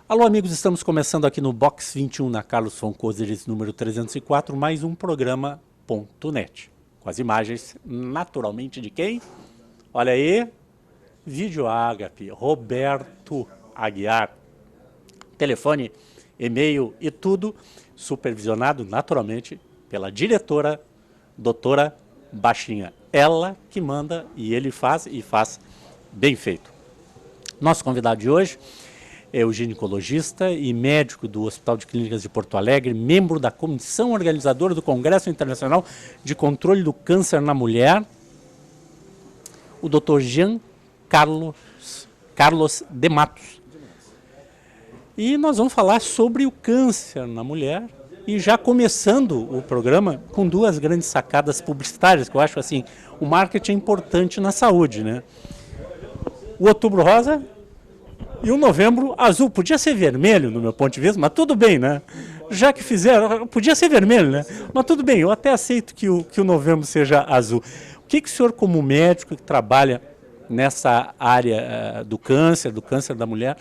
Alô, amigos, estamos começando aqui no Box 21, na Carlos von Coseres, número 304, mais um programa .net. Com as imagens, naturalmente, de quem? Olha aí, Vídeo Ágape, Roberto Aguiar. Telefone, e-mail e tudo, supervisionado, naturalmente, pela diretora, doutora Baixinha. Ela que manda e ele faz, e faz bem feito. Nosso convidado de hoje é o ginecologista e médico do Hospital de Clínicas de Porto Alegre, membro da comissão organizadora do Congresso Internacional de Controle do Câncer na Mulher, o Dr. Jean Carlos de Matos. E nós vamos falar sobre o câncer na mulher, e já começando o programa com duas grandes sacadas publicitárias, que eu acho assim, o marketing é importante na saúde, né? O Outubro Rosa e o Novembro Azul. Podia ser vermelho, no meu ponto de vista, mas tudo bem, né? Já que fizeram, podia ser vermelho, né? Mas tudo bem, eu até aceito que o Novembro seja azul. O que o senhor, como médico que trabalha nessa área do câncer da mulher,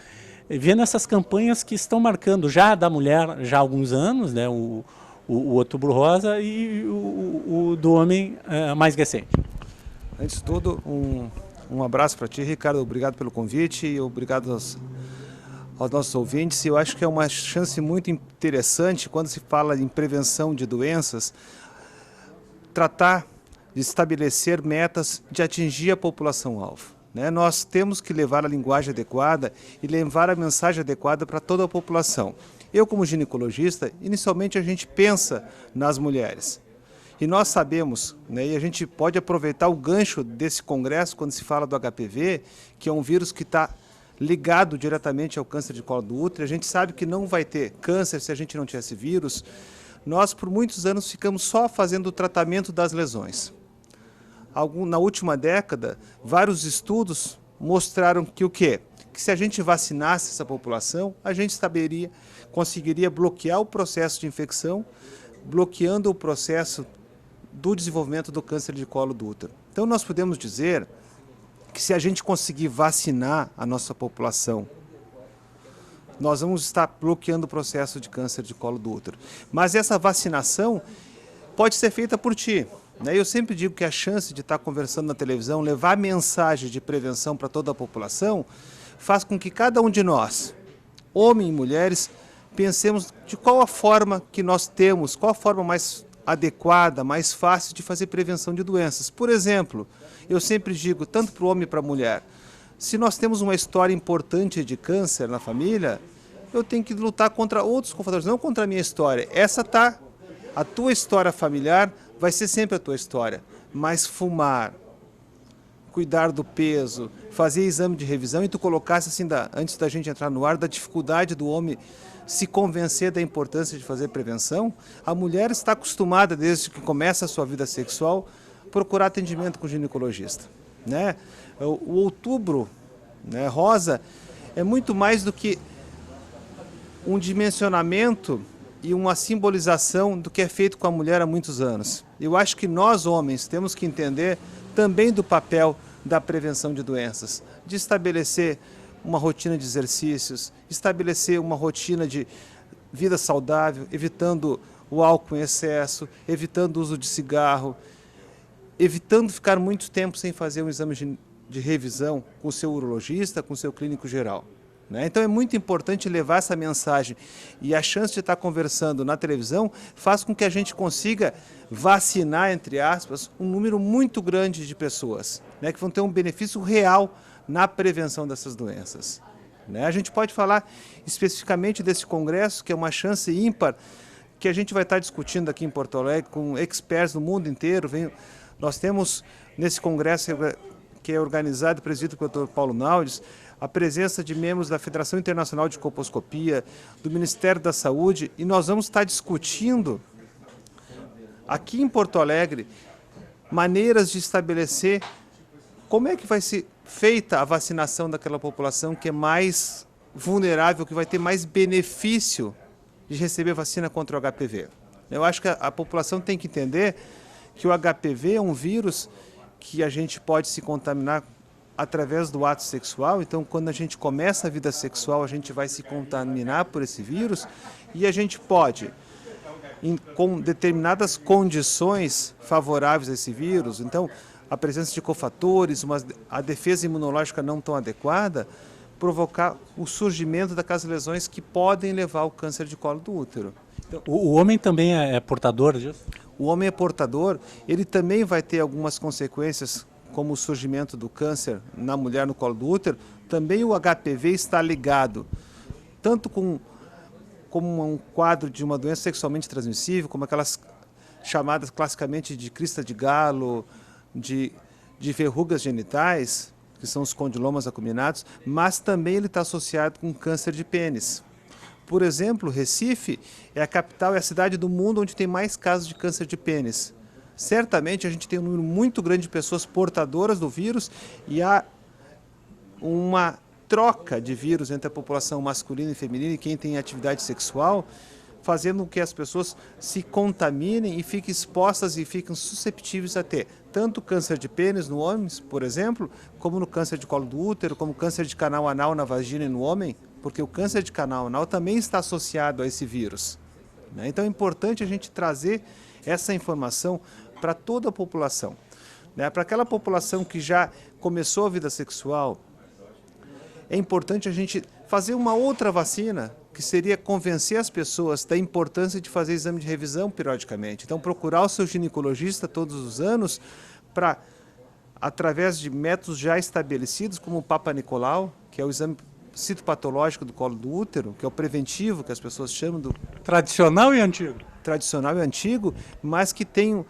vê nessas campanhas que estão marcando já da mulher já há alguns anos, né? O Outubro Rosa e o do homem mais recente? Antes de tudo, um abraço para ti, Ricardo, obrigado pelo convite e obrigado aos nossos ouvintes. Eu acho que é uma chance muito interessante, quando se fala em prevenção de doenças, tratar de estabelecer metas de atingir a população-alvo. Nós temos que levar a linguagem adequada e levar a mensagem adequada para toda a população. Eu, como ginecologista, inicialmente a gente pensa nas mulheres. E nós sabemos, e a gente pode aproveitar o gancho desse congresso quando se fala do HPV, que é um vírus que está ligado diretamente ao câncer de colo do útero. A gente sabe que não vai ter câncer se a gente não tiver esse vírus. Nós, por muitos anos, ficamos só fazendo o tratamento das lesões. Na última década, vários estudos mostraram que o quê? Que se a gente vacinasse essa população, a gente conseguiria bloquear o processo de infecção, bloqueando o processo do desenvolvimento do câncer de colo do útero. Então, nós podemos dizer que se a gente conseguir vacinar a nossa população, nós vamos estar bloqueando o processo de câncer de colo do útero. Mas essa vacinação pode ser feita por ti. Eu sempre digo que a chance de estar conversando na televisão, levar mensagem de prevenção para toda a população, faz com que cada um de nós, homens e mulheres, pensemos de qual a forma que nós temos, qual a forma mais adequada, mais fácil de fazer prevenção de doenças. Por exemplo, eu sempre digo, tanto para o homem e para a mulher, se nós temos uma história importante de câncer na família, eu tenho que lutar contra outros confadores, não contra a minha história. A tua história familiar vai ser sempre a tua história, mas fumar, cuidar do peso, fazer exame de revisão, e tu colocasse assim, antes da gente entrar no ar, da dificuldade do homem se convencer da importância de fazer prevenção. A mulher está acostumada, desde que começa a sua vida sexual, procurar atendimento com o ginecologista. O Outubro Rosa é muito mais do que um dimensionamento e uma simbolização do que é feito com a mulher há muitos anos. Eu acho que nós, homens, temos que entender também do papel da prevenção de doenças, de estabelecer uma rotina de exercícios, estabelecer uma rotina de vida saudável, evitando o álcool em excesso, evitando o uso de cigarro, evitando ficar muito tempo sem fazer um exame de revisão com o seu urologista, com o seu clínico geral. Então é muito importante levar essa mensagem, e a chance de estar conversando na televisão faz com que a gente consiga vacinar, entre aspas, um número muito grande de pessoas, que vão ter um benefício real na prevenção dessas doenças. A gente pode falar especificamente desse congresso, que é uma chance ímpar, que a gente vai estar discutindo aqui em Porto Alegre com experts do mundo inteiro. Nós temos nesse congresso, que é organizado e presidido pelo Dr. Paulo Naldes, a presença de membros da Federação Internacional de Colposcopia, do Ministério da Saúde, e nós vamos estar discutindo aqui em Porto Alegre maneiras de estabelecer como é que vai ser feita a vacinação daquela população que é mais vulnerável, que vai ter mais benefício de receber vacina contra o HPV. Eu acho que a população tem que entender que o HPV é um vírus que a gente pode se contaminar através do ato sexual. Então, quando a gente começa a vida sexual, a gente vai se contaminar por esse vírus e a gente pode, com determinadas condições favoráveis a esse vírus, então a presença de cofatores, a defesa imunológica não tão adequada, provocar o surgimento daquelas lesões que podem levar ao câncer de colo do útero. Então, o homem também é portador disso? O homem é portador, ele também vai ter algumas consequências, como o surgimento do câncer na mulher no colo do útero. Também o HPV está ligado, tanto como um quadro de uma doença sexualmente transmissível, como aquelas chamadas classicamente de crista de galo, de verrugas genitais, que são os condilomas acuminados, mas também ele está associado com câncer de pênis. Por exemplo, Recife é a capital, é a cidade do mundo onde tem mais casos de câncer de pênis. Certamente a gente tem um número muito grande de pessoas portadoras do vírus e há uma troca de vírus entre a população masculina e feminina e quem tem atividade sexual, fazendo com que as pessoas se contaminem e fiquem expostas e fiquem susceptíveis a ter tanto câncer de pênis no homem, por exemplo, como no câncer de colo do útero, como câncer de canal anal na vagina e no homem, porque o câncer de canal anal também está associado a esse vírus. Então é importante a gente trazer essa informação para toda a população. Para aquela população que já começou a vida sexual, é importante a gente fazer uma outra vacina, que seria convencer as pessoas da importância de fazer exame de revisão periodicamente. Então, procurar o seu ginecologista todos os anos para, através de métodos já estabelecidos, como o Papa Nicolau, que é o exame citopatológico do colo do útero, que é o preventivo, que as pessoas chamam do... Tradicional e antigo? Tradicional e antigo, mas que tem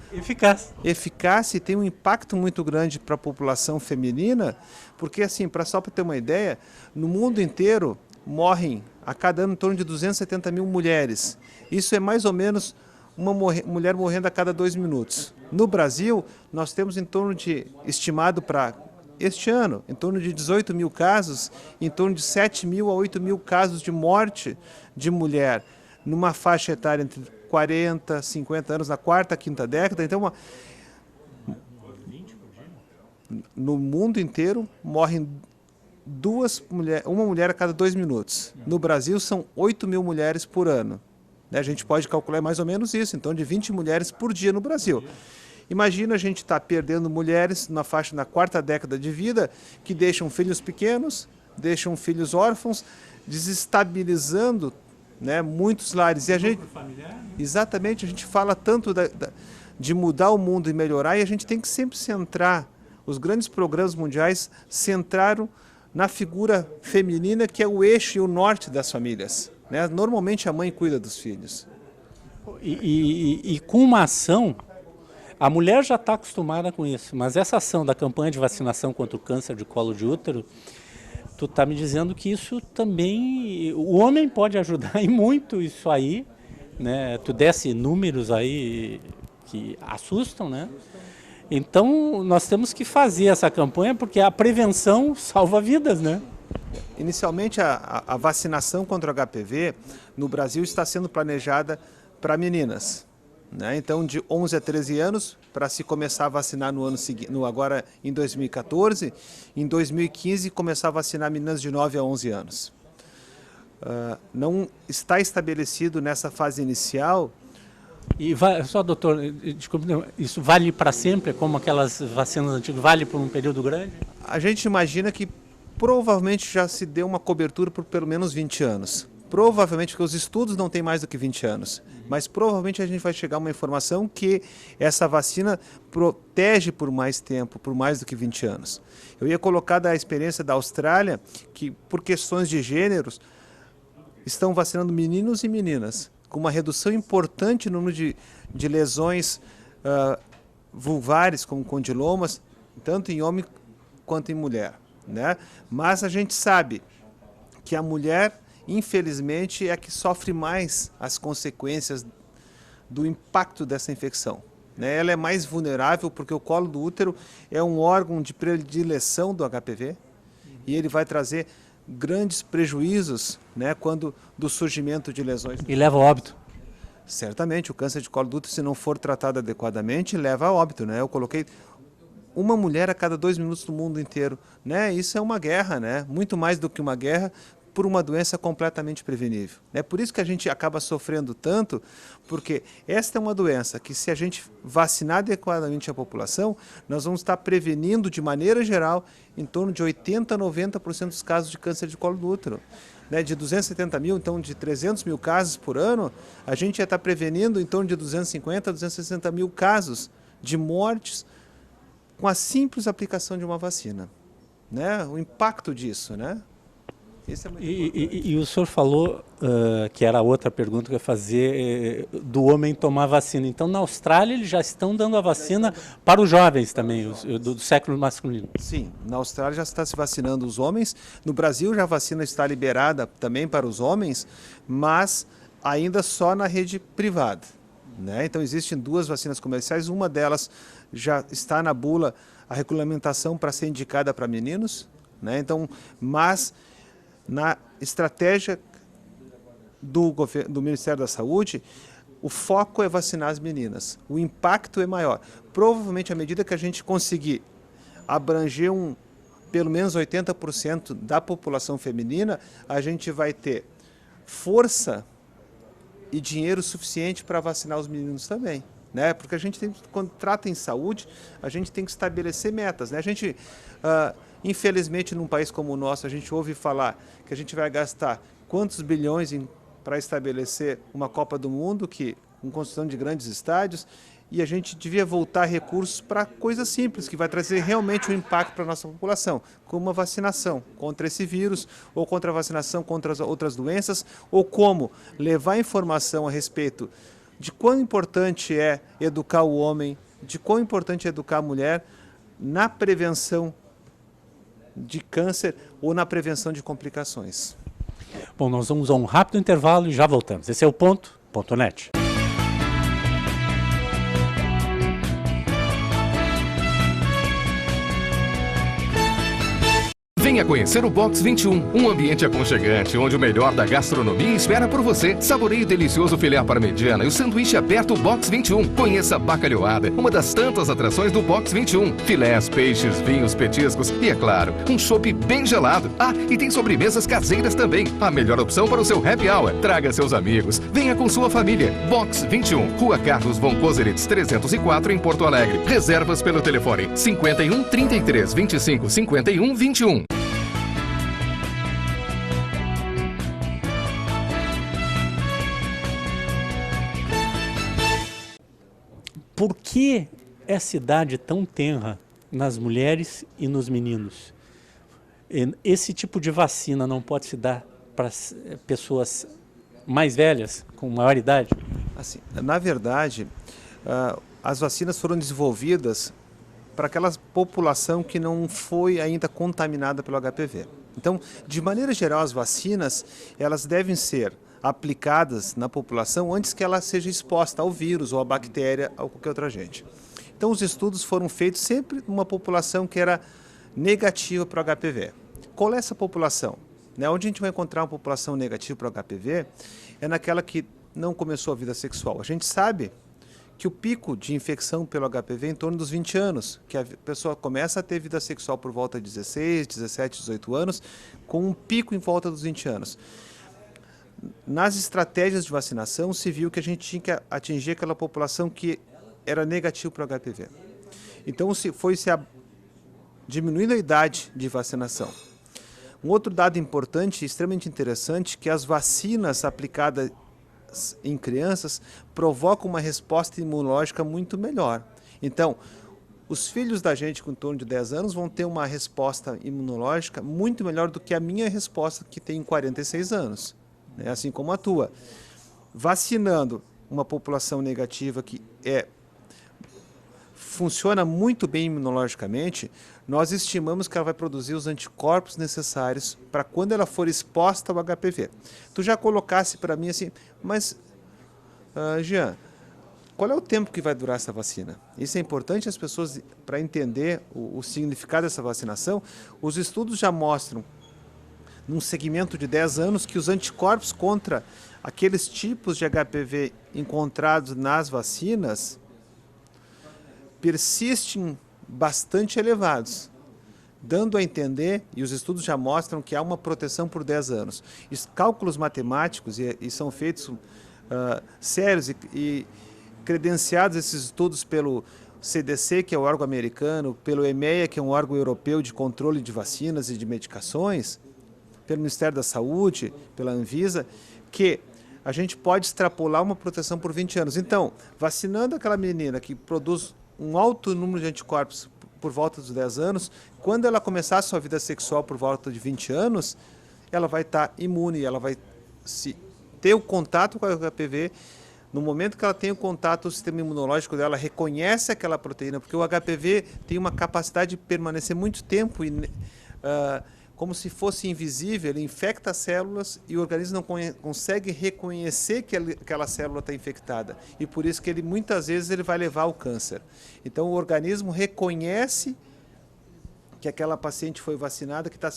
eficácia e tem um impacto muito grande para a população feminina, porque, assim, só para ter uma ideia, no mundo inteiro morrem a cada ano em torno de 270 mil mulheres. Isso é mais ou menos uma mulher morrendo a cada 2 minutos. No Brasil, nós temos em torno de, estimado para este ano, em torno de 18 mil casos, em torno de 7 mil a 8 mil casos de morte de mulher, numa faixa etária entre 40, 50 anos, na quarta, quinta década. Então, no mundo inteiro, morrem uma mulher a cada 2 minutos. No Brasil, são 8 mil mulheres por ano. A gente pode calcular mais ou menos isso, então de 20 mulheres por dia no Brasil. Imagina a gente estar perdendo mulheres na faixa na quarta década de vida, que deixam filhos pequenos, deixam filhos órfãos, desestabilizando, muitos lares. E a gente, exatamente, a gente fala tanto de mudar o mundo e melhorar, e a gente tem que sempre centrar, os grandes programas mundiais centraram na figura feminina, que é o eixo e o norte das famílias. Normalmente a mãe cuida dos filhos. E com uma ação, a mulher já está acostumada com isso, mas essa ação da campanha de vacinação contra o câncer de colo de útero, tu está me dizendo que isso também, o homem pode ajudar e muito isso aí, Tu desse números aí que assustam, Então, nós temos que fazer essa campanha porque a prevenção salva vidas, Inicialmente, a vacinação contra o HPV no Brasil está sendo planejada para meninas. Então, de 11 a 13 anos, para se começar a vacinar no ano seguinte, agora em 2014, em 2015 começar a vacinar meninas de 9 a 11 anos. Não está estabelecido nessa fase inicial. E só, doutor, desculpe, isso vale para sempre, como aquelas vacinas antigas, vale por um período grande? A gente imagina que provavelmente já se deu uma cobertura por pelo menos 20 anos. Provavelmente, porque os estudos não têm mais do que 20 anos. Mas provavelmente a gente vai chegar a uma informação que essa vacina protege por mais tempo, por mais do que 20 anos. Eu ia colocar da experiência da Austrália, que por questões de gêneros, estão vacinando meninos e meninas, com uma redução importante no número de lesões vulvares, como condilomas, tanto em homem quanto em mulher. Mas a gente sabe que a mulher, infelizmente, é a que sofre mais as consequências do impacto dessa infecção. Ela é mais vulnerável porque o colo do útero é um órgão de predileção do HPV e ele vai trazer grandes prejuízos quando do surgimento de lesões. E leva ao óbito? Certamente, o câncer de colo do útero, se não for tratado adequadamente, leva a óbito. Eu coloquei uma mulher a cada 2 minutos no mundo inteiro, né? Isso é uma guerra, né? Muito mais do que uma guerra por uma doença completamente prevenível. É por isso que a gente acaba sofrendo tanto, porque esta é uma doença que, se a gente vacinar adequadamente a população, nós vamos estar prevenindo, de maneira geral, em torno de 80% a 90% dos casos de câncer de colo do útero. De 270 mil, então de 300 mil casos por ano, a gente já está prevenindo em torno de 250 a 260 mil casos de mortes com a simples aplicação de uma vacina. Né? O impacto disso, né? Isso é muito e o senhor falou, que era a outra pergunta que eu ia fazer, do homem tomar vacina. Então, na Austrália, eles já estão dando a vacina para os jovens também, do século masculino. Sim, na Austrália já está se vacinando os homens. No Brasil, já a vacina está liberada também para os homens, mas ainda só na rede privada. Né? Então, existem 2 vacinas comerciais. Uma delas já está na bula, a regulamentação para ser indicada para meninos. Né? Então, mas na estratégia do Ministério da Saúde, o foco é vacinar as meninas. O impacto é maior. Provavelmente, à medida que a gente conseguir abranger pelo menos 80% da população feminina, a gente vai ter força e dinheiro suficiente para vacinar os meninos também. Né? Porque a gente quando trata em saúde, a gente tem que estabelecer metas. Né? A gente, infelizmente, num país como o nosso, a gente ouve falar que a gente vai gastar quantos bilhões para estabelecer uma Copa do Mundo, com construção de grandes estádios, e a gente devia voltar recursos para coisas simples, que vai trazer realmente um impacto para a nossa população, como a vacinação contra esse vírus, ou contra a vacinação contra as outras doenças, ou como levar informação a respeito de quão importante é educar o homem, de quão importante é educar a mulher na prevenção de câncer ou na prevenção de complicações. Bom, nós vamos a um rápido intervalo e já voltamos. Esse é o Ponto Net. Venha conhecer o Box 21, um ambiente aconchegante, onde o melhor da gastronomia espera por você. Saboreie o delicioso filé à parmegiana e o sanduíche aberto Box 21. Conheça a bacalhoada, uma das tantas atrações do Box 21. Filés, peixes, vinhos, petiscos e, é claro, um chopp bem gelado. Ah, e tem sobremesas caseiras também. A melhor opção para o seu happy hour. Traga seus amigos. Venha com sua família. Box 21, Rua Carlos von Koseritz, 304, em Porto Alegre. Reservas pelo telefone 51 33 25 51 21. Por que essa idade tão tenra nas mulheres e nos meninos? Esse tipo de vacina não pode se dar para pessoas mais velhas, com maior idade? Assim, na verdade, as vacinas foram desenvolvidas para aquela população que não foi ainda contaminada pelo HPV. Então, de maneira geral, as vacinas elas devem ser aplicadas na população antes que ela seja exposta ao vírus ou à bactéria ou qualquer outro agente. Então, os estudos foram feitos sempre numa população que era negativa para o HPV. Qual é essa população? Onde a gente vai encontrar uma população negativa para o HPV é naquela que não começou a vida sexual. A gente sabe que o pico de infecção pelo HPV é em torno dos 20 anos, que a pessoa começa a ter vida sexual por volta de 16, 17, 18 anos, com um pico em volta dos 20 anos. Nas estratégias de vacinação, se viu que a gente tinha que atingir aquela população que era negativa para o HPV. Então, foi-se diminuindo a idade de vacinação. Um outro dado importante, extremamente interessante, que as vacinas aplicadas em crianças provocam uma resposta imunológica muito melhor. Então, os filhos da gente com em torno de 10 anos vão ter uma resposta imunológica muito melhor do que a minha resposta, que tem 46 anos. Assim como a tua. Vacinando uma população negativa que funciona muito bem imunologicamente, nós estimamos que ela vai produzir os anticorpos necessários para quando ela for exposta ao HPV. Tu já colocasse para mim assim, mas, Jean, qual é o tempo que vai durar essa vacina? Isso é importante as pessoas, para entender o significado dessa vacinação. Os estudos já mostram, num segmento de 10 anos, que os anticorpos contra aqueles tipos de HPV encontrados nas vacinas persistem bastante elevados, dando a entender, e os estudos já mostram que há uma proteção por 10 anos. Cálculos matemáticos, e são feitos sérios e credenciados esses estudos pelo CDC, que é o órgão americano, pelo EMEA, que é um órgão europeu de controle de vacinas e de medicações, pelo Ministério da Saúde, pela Anvisa, que a gente pode extrapolar uma proteção por 20 anos. Então, vacinando aquela menina que produz um alto número de anticorpos por volta dos 10 anos, quando ela começar a sua vida sexual por volta de 20 anos, ela vai estar imune, ela vai ter o contato com a HPV. No momento que ela tem o contato, o sistema imunológico dela reconhece aquela proteína, porque o HPV tem uma capacidade de permanecer muito tempo e como se fosse invisível, ele infecta as células e o organismo não consegue reconhecer que aquela célula está infectada. E por isso que ele muitas vezes ele vai levar ao câncer. Então o organismo reconhece que aquela paciente foi vacinada, que está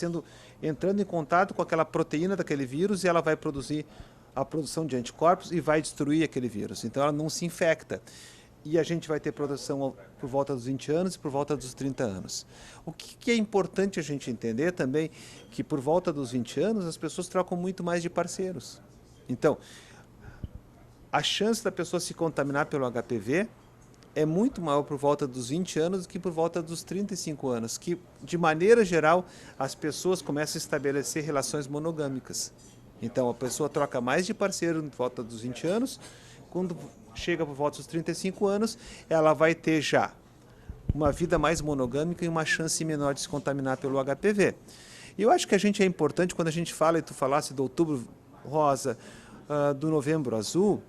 entrando em contato com aquela proteína daquele vírus e ela vai produzir a produção de anticorpos e vai destruir aquele vírus. Então ela não se infecta. E a gente vai ter proteção por volta dos 20 anos e por volta dos 30 anos. O que é importante a gente entender também, que por volta dos 20 anos as pessoas trocam muito mais de parceiros. Então, a chance da pessoa se contaminar pelo HPV é muito maior por volta dos 20 anos do que por volta dos 35 anos, que de maneira geral as pessoas começam a estabelecer relações monogâmicas. Então a pessoa troca mais de parceiro por volta dos 20 anos, quando chega por volta dos 35 anos, ela vai ter já uma vida mais monogâmica e uma chance menor de se contaminar pelo HPV. E eu acho que a gente é importante, quando a gente fala, e tu falasse do outubro rosa, do novembro azul,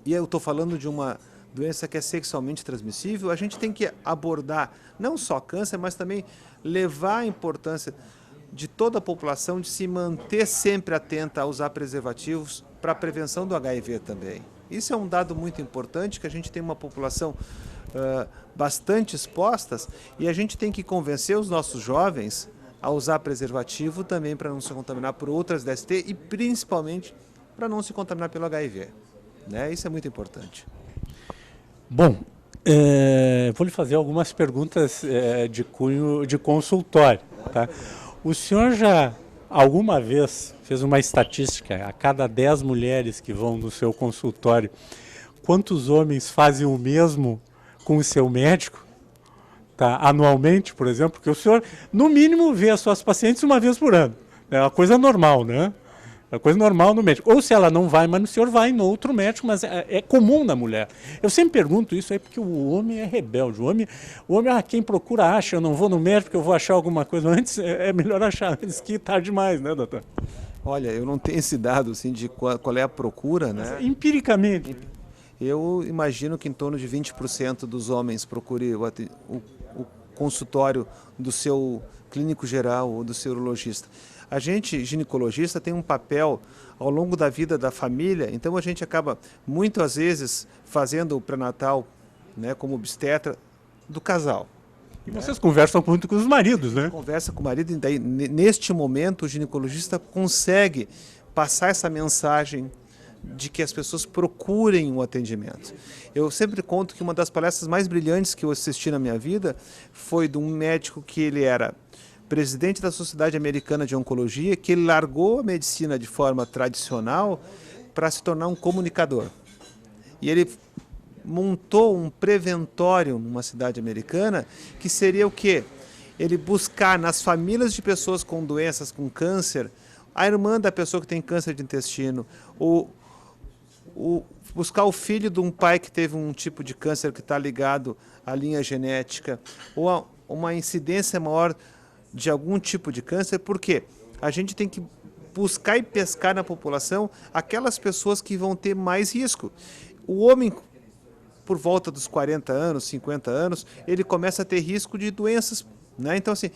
e eu estou falando de uma doença que é sexualmente transmissível, a gente tem que abordar não só câncer, mas também levar a importância de toda a população de se manter sempre atenta a usar preservativos para a prevenção do HIV também. Isso é um dado muito importante, que a gente tem uma população bastante exposta e a gente tem que convencer os nossos jovens a usar preservativo também para não se contaminar por outras DST e principalmente para não se contaminar pelo HIV. Né? Isso é muito importante. Bom, vou lhe fazer algumas perguntas de cunho de consultório. Tá? O senhor já alguma vez fez uma estatística, a cada 10 mulheres que vão no seu consultório, quantos homens fazem o mesmo com o seu médico? Tá? Anualmente, por exemplo, porque o senhor, no mínimo, vê as suas pacientes uma vez por ano. É uma coisa normal, né? É uma coisa normal no médico. Ou se ela não vai, mas o senhor vai no outro médico, mas é comum na mulher. Eu sempre pergunto isso aí porque o homem é rebelde. O homem quem procura acha, eu não vou no médico porque eu vou achar alguma coisa antes, é melhor achar antes que tarde demais, né, doutor? Olha, eu não tenho esse dado assim, de qual é a procura, né? Mas, empiricamente. Eu imagino que em torno de 20% dos homens procure o consultório do seu clínico geral ou do seu urologista. A gente, ginecologista, tem um papel ao longo da vida da família, então a gente acaba, muitas vezes, fazendo o pré-natal, né, como obstetra, do casal. E vocês conversam muito com os maridos, né? Conversa com o marido, e daí, neste momento, o ginecologista consegue passar essa mensagem de que as pessoas procurem um atendimento. Eu sempre conto que uma das palestras mais brilhantes que eu assisti na minha vida foi de um médico que ele era presidente da Sociedade Americana de Oncologia, que ele largou a medicina de forma tradicional para se tornar um comunicador. E ele montou um preventório numa cidade americana, que seria o quê? Ele buscar nas famílias de pessoas com doenças, com câncer, a irmã da pessoa que tem câncer de intestino, buscar o filho de um pai que teve um tipo de câncer que está ligado à linha genética, ou uma incidência maior de algum tipo de câncer, porque a gente tem que buscar e pescar na população aquelas pessoas que vão ter mais risco. O homem, por volta dos 40 anos, 50 anos, ele começa a ter risco de doenças, né? Então, assim,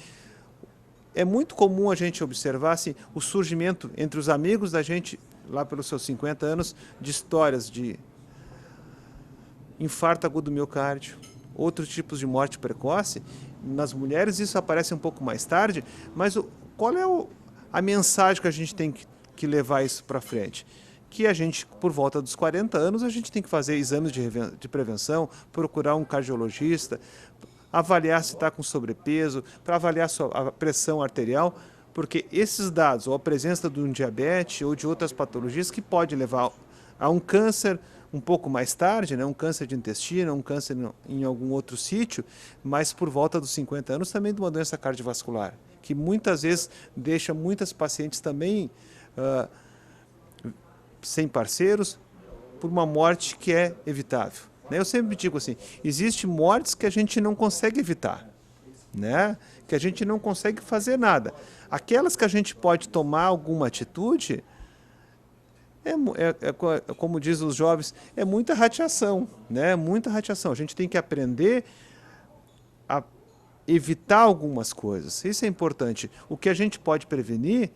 é muito comum a gente observar assim, o surgimento entre os amigos da gente, lá pelos seus 50 anos, de histórias de infarto agudo do miocárdio, outros tipos de morte precoce. Nas mulheres isso aparece um pouco mais tarde, mas qual é a mensagem que a gente tem que levar isso para frente? Que a gente, por volta dos 40 anos, a gente tem que fazer exames de prevenção, procurar um cardiologista, avaliar se está com sobrepeso, para avaliar a pressão arterial, porque esses dados, ou a presença de um diabetes ou de outras patologias que pode levar a um câncer um pouco mais tarde, né, um câncer de intestino, um câncer em algum outro sítio, mas por volta dos 50 anos também de uma doença cardiovascular, que muitas vezes deixa muitas pacientes também sem parceiros, por uma morte que é evitável. Eu sempre digo assim, existem mortes que a gente não consegue evitar, né? Que a gente não consegue fazer nada. Aquelas que a gente pode tomar alguma atitude, como dizem os jovens, é muita radiação, né? Muita radiação. A gente tem que aprender a evitar algumas coisas. Isso é importante. O que a gente pode prevenir,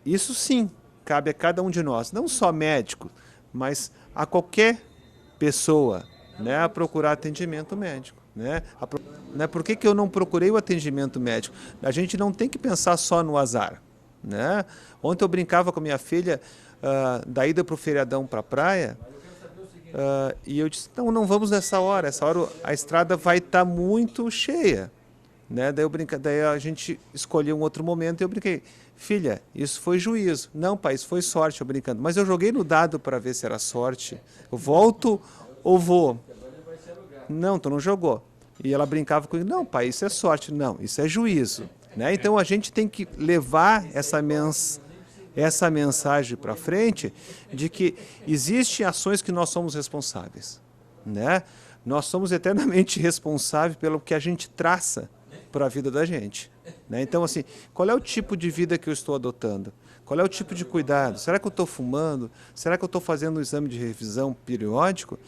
isso sim, cabe a cada um de nós. Não só médico, mas a qualquer pessoa, né, a procurar atendimento médico. Né? Por que eu não procurei o atendimento médico? A gente não tem que pensar só no azar. Né? Ontem eu brincava com a minha filha da ida para o feriadão para a praia e eu disse, não vamos nessa hora a estrada vai estar muito cheia. Né? Daí a gente escolheu um outro momento e eu brinquei, filha, isso foi juízo. Não, pai, isso foi sorte, eu brincando. Mas eu joguei no dado para ver se era sorte. Eu volto ou vou? Não, tu não jogou. E ela brincava comigo, não, pai, isso é sorte. Não, isso é juízo. Né? Então a gente tem que levar essa mensagem para frente de que existem ações que nós somos responsáveis. Né? Nós somos eternamente responsáveis pelo que a gente traça para a vida da gente. Né? Então, assim, qual é o tipo de vida que eu estou adotando? Qual é o tipo de cuidado? Será que eu estou fumando? Será que eu estou fazendo um exame de revisão periódico?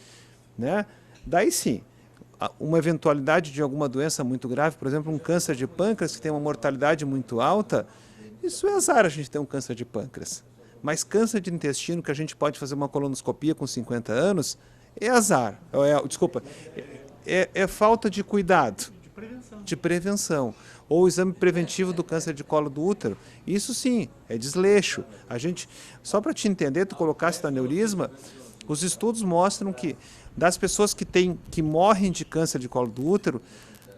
Né? Daí sim, uma eventualidade de alguma doença muito grave, por exemplo, um câncer de pâncreas que tem uma mortalidade muito alta, isso é azar a gente ter um câncer de pâncreas. Mas câncer de intestino, que a gente pode fazer uma colonoscopia com 50 anos, é azar. É falta de cuidado. De prevenção. Ou o exame preventivo do câncer de colo do útero. Isso sim, é desleixo. Só para te entender, tu colocaste no aneurisma, os estudos mostram que das pessoas que morrem de câncer de colo do útero,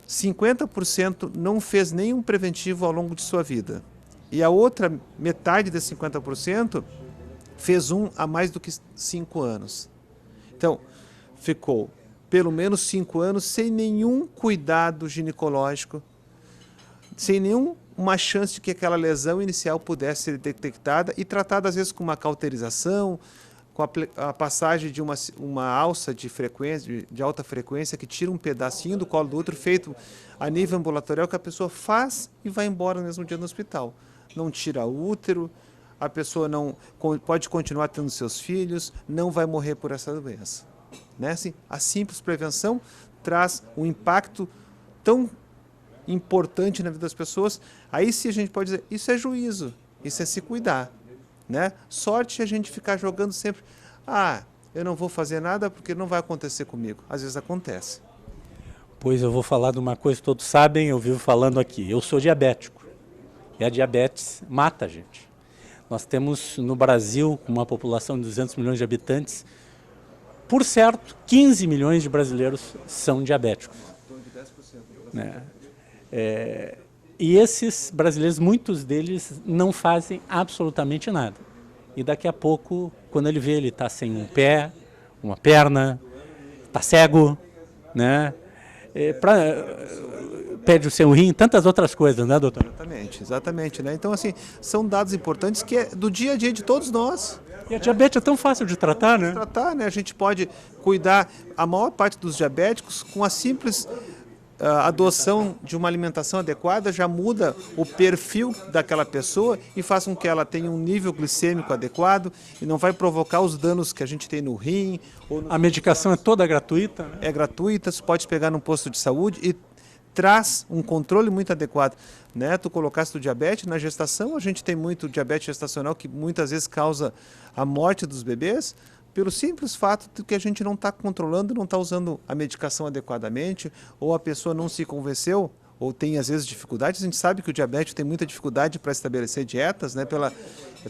50% não fez nenhum preventivo ao longo de sua vida. E a outra metade desses 50% fez um há mais do que 5 anos. Então, ficou pelo menos 5 anos sem nenhum cuidado ginecológico, sem nenhuma chance de que aquela lesão inicial pudesse ser detectada e tratada às vezes com uma cauterização, com a passagem de uma alça de frequência, de alta frequência que tira um pedacinho do colo do útero feito a nível ambulatorial que a pessoa faz e vai embora no mesmo dia no hospital. Não tira o útero, a pessoa não pode continuar tendo seus filhos, não vai morrer por essa doença. Né? Assim, a simples prevenção traz um impacto tão importante na vida das pessoas. Aí sim a gente pode dizer, isso é juízo, isso é se cuidar. Né? Sorte é a gente ficar jogando sempre, eu não vou fazer nada porque não vai acontecer comigo. Às vezes acontece. Pois eu vou falar de uma coisa que todos sabem, eu vivo falando aqui. Eu sou diabético e a diabetes mata a gente. Nós temos no Brasil, com uma população de 200 milhões de habitantes, por certo, 15 milhões de brasileiros são diabéticos. Né? E esses brasileiros, muitos deles não fazem absolutamente nada. E daqui a pouco, quando ele vê, ele está sem um pé, uma perna, está cego, né? Perde o seu rim, tantas outras coisas, né, doutor? Exatamente. Né? Então, assim, são dados importantes que é do dia a dia de todos nós. E a diabetes é tão fácil de tratar, né? A gente pode cuidar, a maior parte dos diabéticos, com a simples adoção de uma alimentação adequada, já muda o perfil daquela pessoa e faz com que ela tenha um nível glicêmico adequado e não vai provocar os danos que a gente tem no rim. A medicação é toda gratuita? Né? É gratuita, você pode pegar num posto de saúde e traz um controle muito adequado. Né? Tu colocaste o diabetes na gestação, a gente tem muito diabetes gestacional que muitas vezes causa a morte dos bebês, pelo simples fato de que a gente não está controlando, não está usando a medicação adequadamente, ou a pessoa não se convenceu, ou tem às vezes dificuldades. A gente sabe que o diabético tem muita dificuldade para estabelecer dietas, né?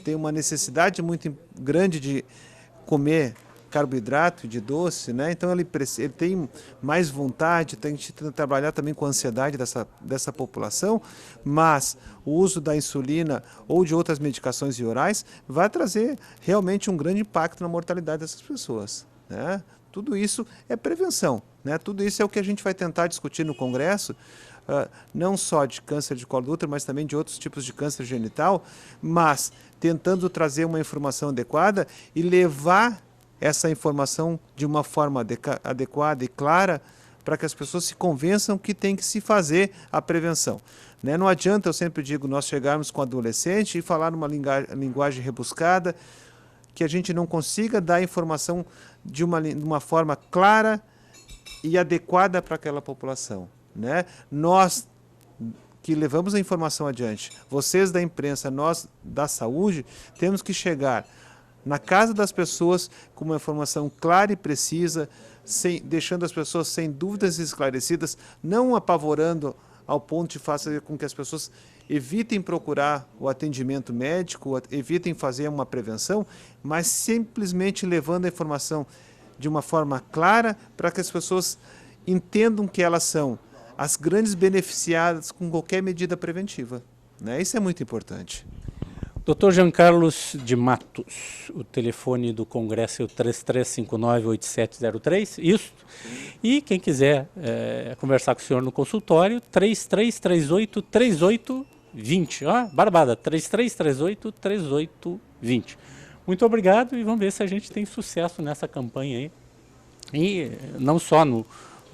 Tem uma necessidade muito grande de comer carboidrato e de doce, né? Então ele tem mais vontade, tem que trabalhar também com a ansiedade dessa população, mas o uso da insulina ou de outras medicações orais vai trazer realmente um grande impacto na mortalidade dessas pessoas, né? Tudo isso é prevenção, né? Tudo isso é o que a gente vai tentar discutir no Congresso, não só de câncer de colo do útero, mas também de outros tipos de câncer genital, mas tentando trazer uma informação adequada e levar essa informação de uma forma adequada e clara para que as pessoas se convençam que tem que se fazer a prevenção, né? Não adianta, eu sempre digo, nós chegarmos com o adolescente e falar numa linguagem rebuscada, que a gente não consiga dar informação de uma forma clara e adequada para aquela população, né? Nós que levamos a informação adiante, vocês da imprensa, nós da saúde, temos que chegar na casa das pessoas com uma informação clara e precisa, deixando as pessoas sem dúvidas esclarecidas, não apavorando ao ponto de fazer com que as pessoas evitem procurar o atendimento médico, evitem fazer uma prevenção, mas simplesmente levando a informação de uma forma clara para que as pessoas entendam que elas são as grandes beneficiadas com qualquer medida preventiva, né? Isso é muito importante. Dr. Jean Carlos de Matos, o telefone do Congresso é o 3359-8703, isso. E quem quiser conversar com o senhor no consultório, 3338-3820. Ó, barbada, 3338-3820. Muito obrigado e vamos ver se a gente tem sucesso nessa campanha aí. E não só no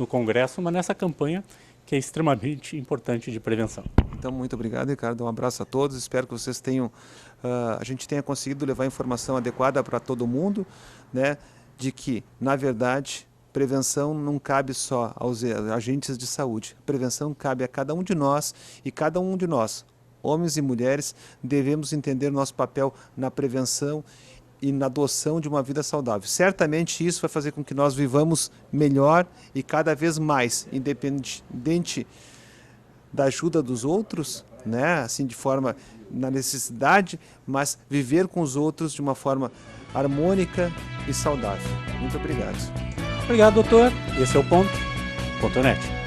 Congresso, mas nessa campanha que é extremamente importante de prevenção. Então, muito obrigado, Ricardo. Um abraço a todos. Espero que vocês tenham, a gente tenha conseguido levar informação adequada para todo mundo, né? De que, na verdade, prevenção não cabe só aos agentes de saúde. Prevenção cabe a cada um de nós e cada um de nós, homens e mulheres, devemos entender nosso papel na prevenção e na adoção de uma vida saudável. Certamente isso vai fazer com que nós vivamos melhor e cada vez mais, independente da ajuda dos outros, né? Assim, de forma na necessidade, mas viver com os outros de uma forma harmônica e saudável. Muito obrigado. Obrigado, doutor. Esse é o Ponto.net.